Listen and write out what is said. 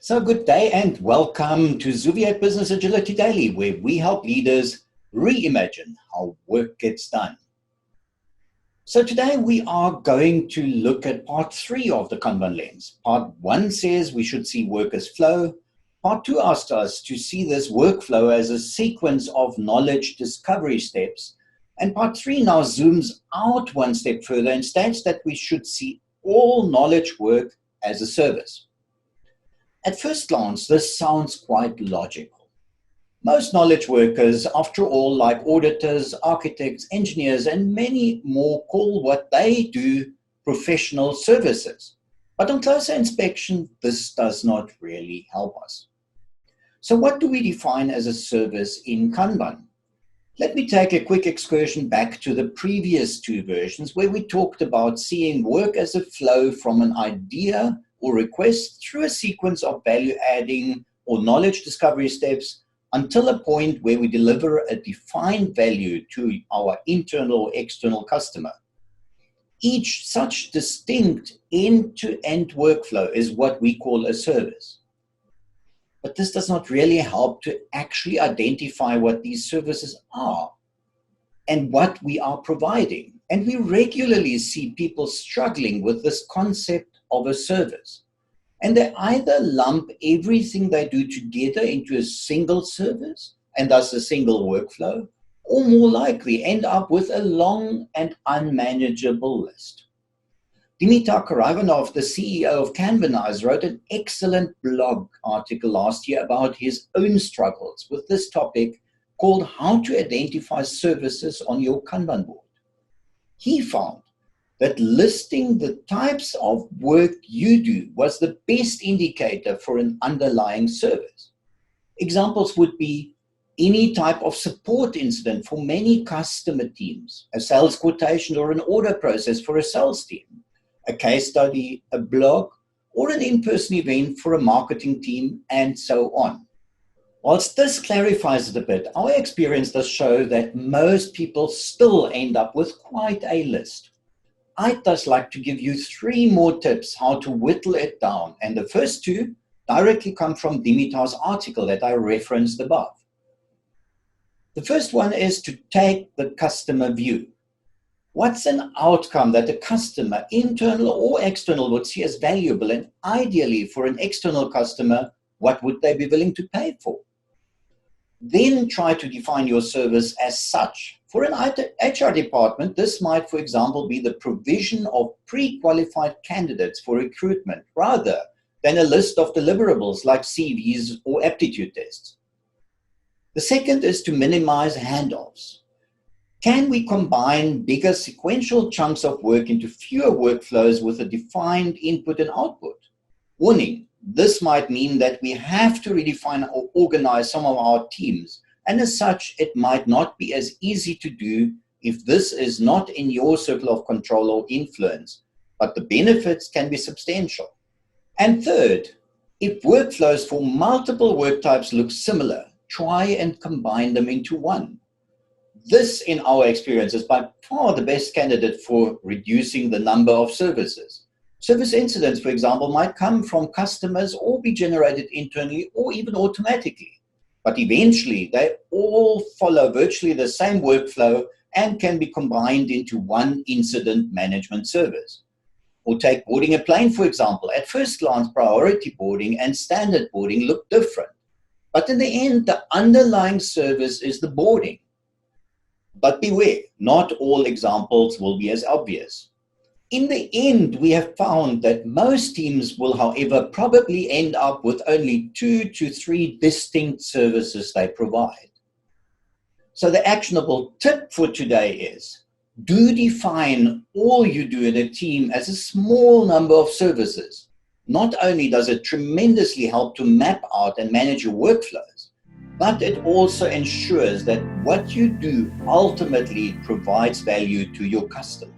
So good day and welcome to Xuviate Business Agility Daily, where we help leaders reimagine how work gets done. So today we are going to look at part 3 of the Kanban Lens. Part 1 says we should see work as flow. Part 2 asked us to see this workflow as a sequence of knowledge discovery steps. And part 3 now zooms out one step further and states that we should see all knowledge work as a service. At first glance, this sounds quite logical. Most knowledge workers, after all, like auditors, architects, engineers, and many more, call what they do professional services. But on closer inspection, this does not really help us. So what do we define as a service in Kanban? Let me take a quick excursion back to the previous 2 versions where we talked about seeing work as a flow from an idea or request through a sequence of value-adding or knowledge discovery steps until a point where we deliver a defined value to our internal or external customer. Each such distinct end-to-end workflow is what we call a service. But this does not really help to actually identify what these services are and what we are providing. And we regularly see people struggling with this concept of a service. And they either lump everything they do together into a single service and thus a single workflow, or more likely end up with a long and unmanageable list. Dimitar Karavanov, the CEO of Kanbanize, wrote an excellent blog article last year about his own struggles with this topic called How to Identify Services on Your Kanban Board. He found that listing the types of work you do was the best indicator for an underlying service. Examples would be any type of support incident for many customer teams, a sales quotation or an order process for a sales team, a case study, a blog, or an in-person event for a marketing team, and so on. Whilst this clarifies it a bit, our experience does show that most people still end up with quite a list. I'd just like to give you 3 more tips how to whittle it down, and the first 2 directly come from Dimitar's article that I referenced above. The first one is to take the customer view. What's an outcome that a customer, internal or external, would see as valuable, and ideally for an external customer, what would they be willing to pay for? Then try to define your service as such. For an HR department, this might, for example, be the provision of pre-qualified candidates for recruitment rather than a list of deliverables like CVs or aptitude tests. The second is to minimize handoffs. Can we combine bigger sequential chunks of work into fewer workflows with a defined input and output? Warning, this might mean that we have to redefine or organize some of our teams, and as such, it might not be as easy to do if this is not in your circle of control or influence, but the benefits can be substantial. And third, if workflows for multiple work types look similar, try and combine them into one. This, in our experience, is by far the best candidate for reducing the number of services. Service incidents, for example, might come from customers or be generated internally or even automatically. But eventually, they all follow virtually the same workflow and can be combined into one incident management service. Or take boarding a plane, for example. At first glance, priority boarding and standard boarding look different. But in the end, the underlying service is the boarding. But beware, not all examples will be as obvious. In the end, we have found that most teams will, however, probably end up with only 2 to 3 distinct services they provide. So the actionable tip for today is, do define all you do in a team as a small number of services. Not only does it tremendously help to map out and manage your workflows, but it also ensures that what you do ultimately provides value to your customer.